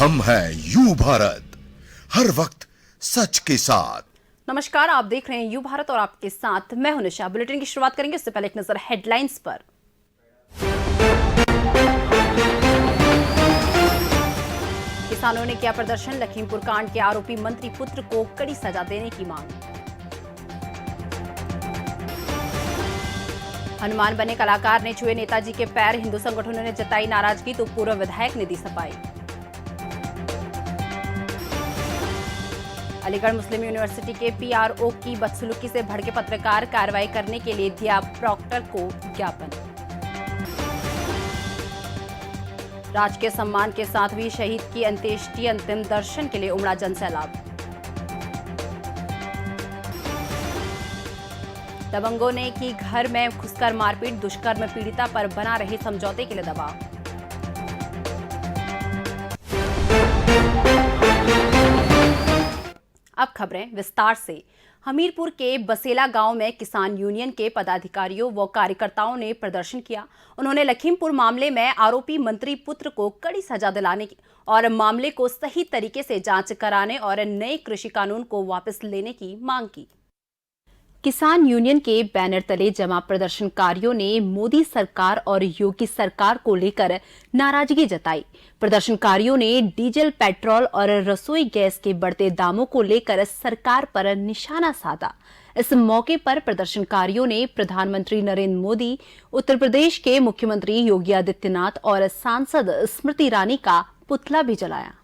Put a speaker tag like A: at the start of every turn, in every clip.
A: हम हैं यू भारत, हर वक्त सच के साथ।
B: नमस्कार, आप देख रहे हैं यू भारत और आपके साथ मैं हूं निशा। बुलेटिन की शुरुआत करेंगे उससे पहले एक नजर हेडलाइंस पर। किसानों ने किया प्रदर्शन, लखीमपुर कांड के आरोपी मंत्री पुत्र को कड़ी सजा देने की मांग। हनुमान बने कलाकार ने छुए नेताजी के पैर, हिंदू संगठनों ने जताई नाराजगी तो पूर्व विधायक ने दी सफाई। अलीगढ़ मुस्लिम यूनिवर्सिटी के पीआरओ की बदसलूकी से भड़के पत्रकार, कार्रवाई करने के लिए दिया प्रॉक्टर को ज्ञापन। राजकीय सम्मान के साथ हुई शहीद की अंत्येष्टि, अंतिम दर्शन के लिए उमड़ा जनसैलाब। दबंगों ने की घर में घुसकर मारपीट, दुष्कर्म पीड़िता पर बना रहे समझौते के लिए दबाव। अब खबरें विस्तार से। हमीरपुर के बसेला गांव में किसान यूनियन के पदाधिकारियों व कार्यकर्ताओं ने प्रदर्शन किया। उन्होंने लखीमपुर मामले में आरोपी मंत्री पुत्र को कड़ी सजा दिलाने और मामले को सही तरीके से जांच कराने और नए कृषि कानून को वापस लेने की मांग की। किसान यूनियन के बैनर तले जमा प्रदर्शनकारियों ने मोदी सरकार और योगी सरकार को लेकर नाराजगी जताई। प्रदर्शनकारियों ने डीजल, पेट्रोल और रसोई गैस के बढ़ते दामों को लेकर सरकार पर निशाना साधा। इस मौके पर प्रदर्शनकारियों ने प्रधानमंत्री नरेंद्र मोदी, उत्तर प्रदेश के मुख्यमंत्री योगी आदित्यनाथ और सांसद स्मृति ईरानी का पुतला भी जलाया।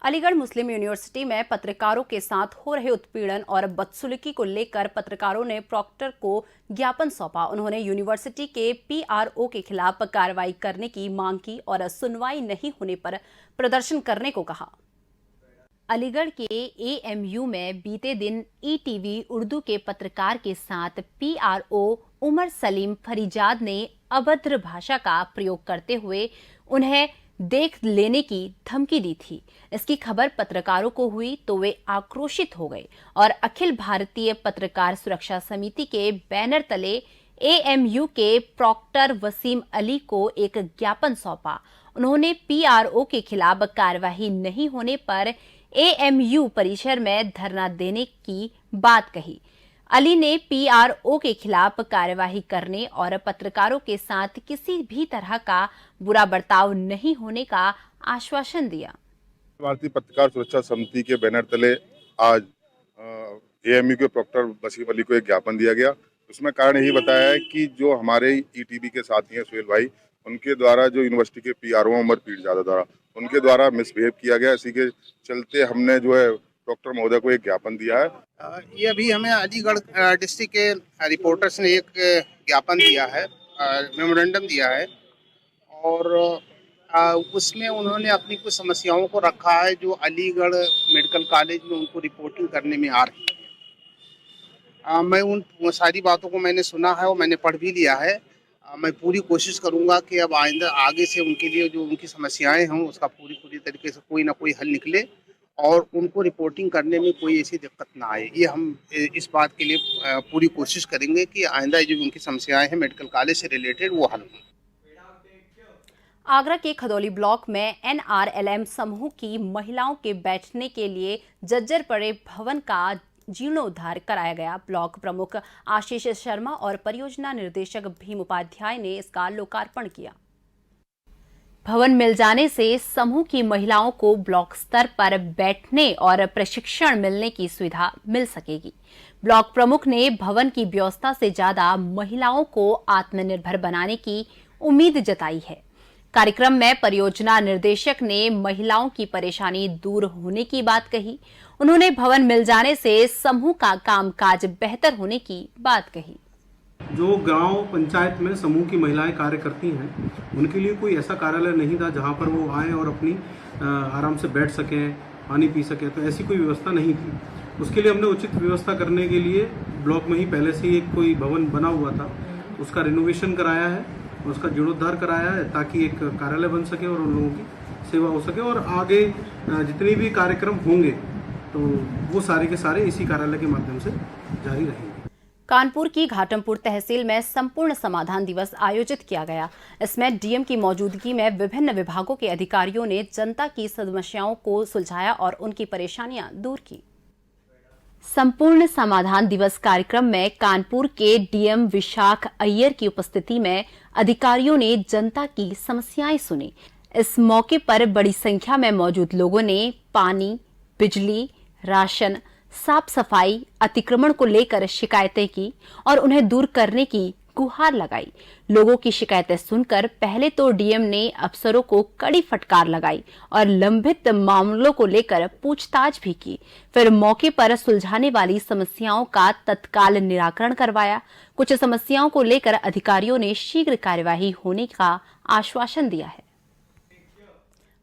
B: अलीगढ़ मुस्लिम यूनिवर्सिटी में पत्रकारों के साथ हो रहे उत्पीड़न और बदसलूकी को लेकर पत्रकारों ने प्रॉक्टर को ज्ञापन सौंपा। उन्होंने यूनिवर्सिटी के पीआरओ के खिलाफ कार्रवाई करने की मांग की और सुनवाई नहीं होने पर प्रदर्शन करने को कहा। अलीगढ़ के एएमयू में बीते दिन ईटीवी उर्दू के पत्रकार के साथ पीआरओ उमर सलीम फरीजाद ने अभद्र भाषा का प्रयोग करते हुए उन्हें देख लेने की धमकी दी थी। इसकी खबर पत्रकारों को हुई तो वे आक्रोशित हो गए और अखिल भारतीय पत्रकार सुरक्षा समिति के बैनर तले एएमयू के प्रॉक्टर वसीम अली को एक ज्ञापन सौंपा। उन्होंने पीआरओ के खिलाफ कार्रवाई नहीं होने पर एएमयू परिसर में धरना देने की बात कही। अली ने पीआरओ के खिलाफ कार्यवाही करने और पत्रकारों के साथ किसी भी तरह का बुरा बर्ताव नहीं होने का आश्वासन दिया।
C: भारतीय पत्रकार सुरक्षा समिति के बैनर तले आज एएमयू के प्रॉक्टर वसीम अली को एक ज्ञापन दिया गया। उसमें कारण यही बताया है कि जो हमारे ईटीवी के साथी हैं सुहेल भाई, उनके द्वारा जो यूनिवर्सिटी के पीआरओ उमर पीरजादा द्वारा उनके द्वारा मिसबिहेव किया गया। इसी के चलते हमने जो है डॉक्टर महोदय को एक ज्ञापन दिया है।
D: ये अभी हमें अलीगढ़ डिस्ट्रिक्ट के रिपोर्टर्स ने एक ज्ञापन दिया है, मेमोरेंडम दिया है और उसमें उन्होंने अपनी कुछ समस्याओं को रखा है जो अलीगढ़ मेडिकल कॉलेज में उनको रिपोर्टिंग करने में आ रही है। मैं उन सारी बातों को मैंने सुना है और मैंने पढ़ भी लिया है। मैं पूरी कोशिश करूंगा कि अब आइंदा आगे से उनके लिए जो उनकी समस्याएं हों उसका पूरी तरीके से कोई ना कोई हल निकले और उनको रिपोर्टिंग करने में कोई ऐसी दिक्कत ना आए। ये हम इस बात के लिए पूरी कोशिश करेंगे कि आइंदा जो उनकी समस्याएं हैं मेडिकल कॉलेज से रिलेटेड वो हल हों।
B: आगरा के खदौली ब्लॉक में एनआरएलएम समूह की महिलाओं के बैठने के लिए जज्जर पड़े भवन का जीर्णोद्धार कराया गया। ब्लॉक प्रमुख आशीष शर्मा और परियोजना निर्देशक भीम उपाध्याय ने इसका लोकार्पण किया। भवन मिल जाने से समूह की महिलाओं को ब्लॉक स्तर पर बैठने और प्रशिक्षण मिलने की सुविधा मिल सकेगी। ब्लॉक प्रमुख ने भवन की व्यवस्था से ज्यादा महिलाओं को आत्मनिर्भर बनाने की उम्मीद जताई है। कार्यक्रम में परियोजना निर्देशक ने महिलाओं की परेशानी दूर होने की बात कही। उन्होंने भवन मिल जाने से समूह का कामकाज बेहतर होने की बात कही।
E: जो गांव पंचायत में समूह की महिलाएं कार्य करती हैं, उनके लिए कोई ऐसा कार्यालय नहीं था जहां पर वो आए और अपनी आराम से बैठ सकें, पानी पी सकें। तो ऐसी कोई व्यवस्था नहीं थी। उसके लिए हमने उचित व्यवस्था करने के लिए ब्लॉक में ही पहले से ही एक कोई भवन बना हुआ था, उसका रिनोवेशन कराया है, उसका जीर्णोद्धार कराया है ताकि एक कार्यालय बन सके और उन लोगों की सेवा हो सके। और आगे जितने भी कार्यक्रम होंगे तो वो सारे के सारे इसी कार्यालय के माध्यम से जारी रहेंगे।
B: कानपुर की घाटमपुर तहसील में संपूर्ण समाधान दिवस आयोजित किया गया। इसमें डीएम की मौजूदगी में विभिन्न विभागों के अधिकारियों ने जनता की समस्याओं को सुलझाया और उनकी परेशानियां दूर की। संपूर्ण समाधान दिवस कार्यक्रम में कानपुर के डीएम विशाख अय्यर की उपस्थिति में अधिकारियों ने जनता की समस्याएं सुनी। इस मौके पर बड़ी संख्या में मौजूद लोगों ने पानी, बिजली, राशन, साफ सफाई, अतिक्रमण को लेकर शिकायतें की और उन्हें दूर करने की गुहार लगाई। लोगों की शिकायतें सुनकर पहले तो डीएम ने अफसरों को कड़ी फटकार लगाई और लंबित मामलों को लेकर पूछताछ भी की। फिर मौके पर सुलझाने वाली समस्याओं का तत्काल निराकरण करवाया। कुछ समस्याओं को लेकर अधिकारियों ने शीघ्र कार्यवाही होने का आश्वासन दिया है।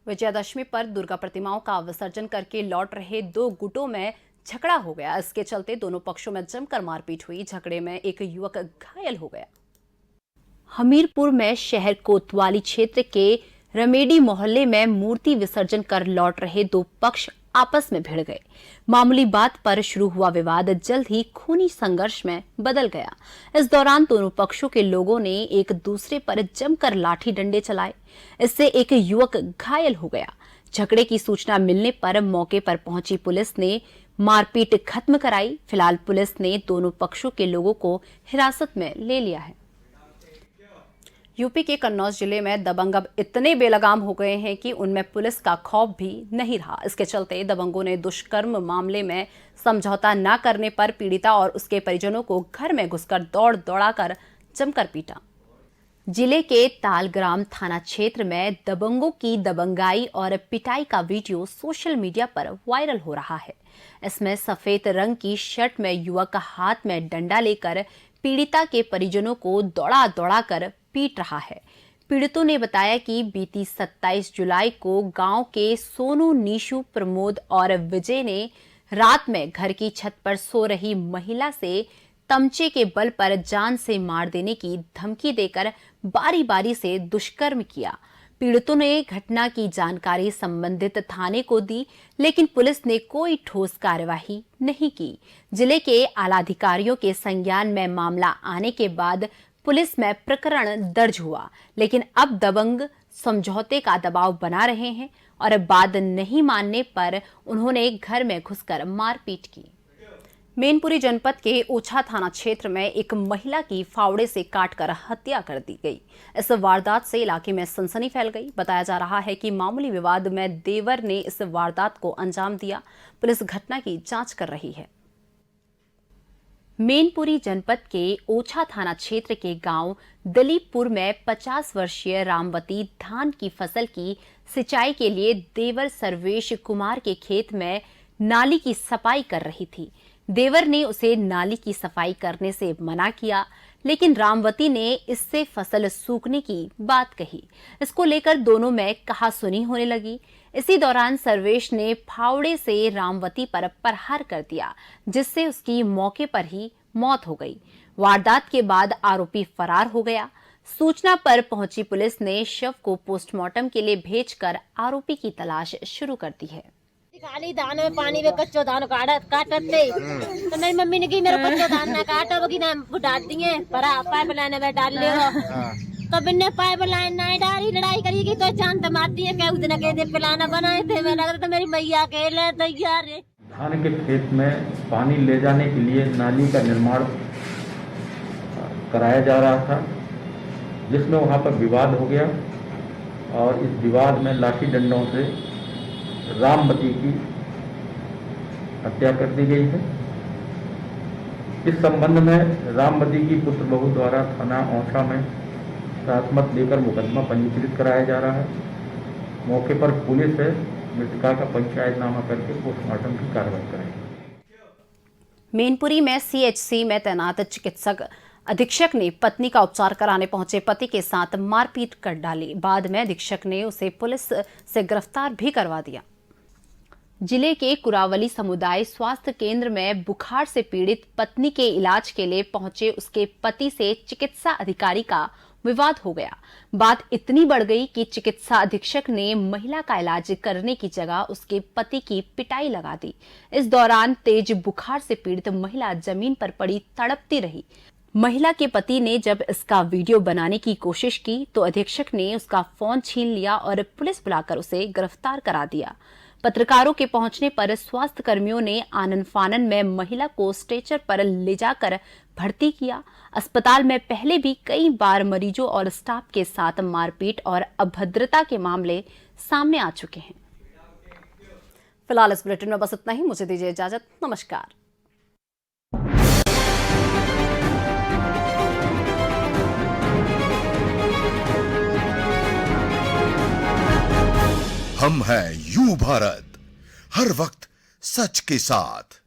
B: विजयादशमी पर दुर्गा प्रतिमाओं का विसर्जन करके लौट रहे दो गुटों में झगड़ा हो गया। इसके चलते दोनों पक्षों में जमकर मारपीट हुई। झगड़े में एक युवक घायल हो गया। हमीरपुर में शहर कोतवाली क्षेत्र के रमेडी मोहल्ले में मूर्ति विसर्जन कर लौट रहे दो पक्ष आपस में भिड़ गए। मामूली बात पर शुरू हुआ विवाद जल्द ही खूनी संघर्ष में बदल गया। इस दौरान दोनों पक्षों के लोगों ने एक दूसरे पर जमकर लाठी डंडे चलाए। इससे एक युवक घायल हो गया। झगड़े की सूचना मिलने पर मौके पर पहुंची पुलिस ने मारपीट खत्म कराई। फिलहाल पुलिस ने दोनों पक्षों के लोगों को हिरासत में ले लिया है। यूपी के कन्नौज जिले में दबंग अब इतने बेलगाम हो गए हैं कि उनमें पुलिस का खौफ भी नहीं रहा। इसके चलते दबंगों ने दुष्कर्म मामले में समझौता न करने पर पीड़िता और उसके परिजनों को घर में घुसकर दौड़ाकर जमकर पीटा। जिले के तालग्राम थाना क्षेत्र में दबंगों की दबंगाई और पिटाई का वीडियो सोशल मीडिया पर वायरल हो रहा है। इसमें सफेद रंग की शर्ट में युवक हाथ में डंडा लेकर पीड़िता के परिजनों को दौड़ा पीट रहा है। पीड़ितों ने बताया कि बीती 27 जुलाई को गांव के सोनू, नीशू, प्रमोद और विजय ने रात में घर की छत पर सो रही महिला से तमचे के बल पर जान से मार देने की धमकी देकर बारी बारी से दुष्कर्म किया। पीड़ितों ने घटना की जानकारी संबंधित थाने को दी, लेकिन पुलिस ने कोई ठोस कार्यवाही नहीं की। जिले के आलाधिकारियों के संज्ञान में मामला आने के बाद पुलिस में प्रकरण दर्ज हुआ, लेकिन अब दबंग समझौते का दबाव बना रहे हैं और बात नहीं मानने पर उन्होंने घर में घुसकर मारपीट की। मैनपुरी जनपद के ओछा थाना क्षेत्र में एक महिला की फावड़े से काटकर हत्या कर दी गई। इस वारदात से इलाके में सनसनी फैल गई। बताया जा रहा है कि मामूली विवाद में देवर ने इस वारदात को अंजाम दिया। पुलिस घटना की जांच कर रही है। मैनपुरी जनपद के ओछा थाना क्षेत्र के गांव दलीपपुर में 50 वर्षीय रामवती धान की फसल की सिंचाई के लिए देवर सर्वेश कुमार के खेत में नाली की सफाई कर रही थी। देवर ने उसे नाली की सफाई करने से मना किया, लेकिन रामवती ने इससे फसल सूखने की बात कही। इसको लेकर दोनों में कहासुनी होने लगी। इसी दौरान सर्वेश ने फावड़े से रामवती पर प्रहार कर दिया, जिससे उसकी मौके पर ही मौत हो गई। वारदात के बाद आरोपी फरार हो गया। सूचना पर पहुंची पुलिस ने शव को पोस्टमार्टम के लिए भेजकर आरोपी की तलाश शुरू कर दी है।
F: खाली दान में पानी में कच्चो धान काटते तो मेरी मम्मी ने की मेरे कच्चो धान ना काटो कि ना डाल दिए पर पाइपलाइन में डाल ले तो बिन्ने पाइपलाइन नहीं डाली लड़ाई करेगी तो जान तो मारती है। क्या उतने के दे पिलाना बनाए थे, मैं लग रहा था मेरी मैया के ले तैयार है।
G: धान के खेत में पानी ले जाने के लिए नाली का निर्माण कराया जा रहा था, जिसमें वहाँ पर विवाद हो गया और इस विवाद में लाठी डंडों से रामवती की हत्या कर दी गई है। इस संबंध में रामवती की पुत्र बहू द्वारा थाना ओछा में प्राथमिक लेकर मुकदमा पंजीकृत कराया जा रहा है। मौके पर पुलिस है, मृतका का पंचायतनामा करके पोस्टमार्टम की कार्रवाई करेगी।
B: मैनपुरी में सीएचसी में तैनात चिकित्सक अधीक्षक ने पत्नी का उपचार कराने पहुंचे पति के साथ मारपीट कर डाली। बाद में अधीक्षक ने उसे पुलिस से गिरफ्तार भी करवा दिया। जिले के कुरावली समुदाय स्वास्थ्य केंद्र में बुखार से पीड़ित पत्नी के इलाज के लिए पहुंचे उसके पति से चिकित्सा अधिकारी का विवाद हो गया। बात इतनी बढ़ गई कि चिकित्सा अधीक्षक ने महिला का इलाज करने की जगह उसके पति की पिटाई लगा दी। इस दौरान तेज बुखार से पीड़ित महिला जमीन पर पड़ी तड़पती रही। महिला के पति ने जब इसका वीडियो बनाने की कोशिश की तो अधीक्षक ने उसका फोन छीन लिया और पुलिस बुलाकर उसे गिरफ्तार करा दिया। पत्रकारों के पहुंचने पर स्वास्थ्य कर्मियों ने आनन फानन में महिला को स्ट्रेचर पर ले जाकर भर्ती किया। अस्पताल में पहले भी कई बार मरीजों और स्टाफ के साथ मारपीट और अभद्रता के मामले सामने आ चुके हैं। फिलहाल इस बुलेटिन में बस इतना ही। मुझे दीजिए इजाजत। नमस्कार।
A: हम हैं यू भारत, हर वक्त सच के साथ।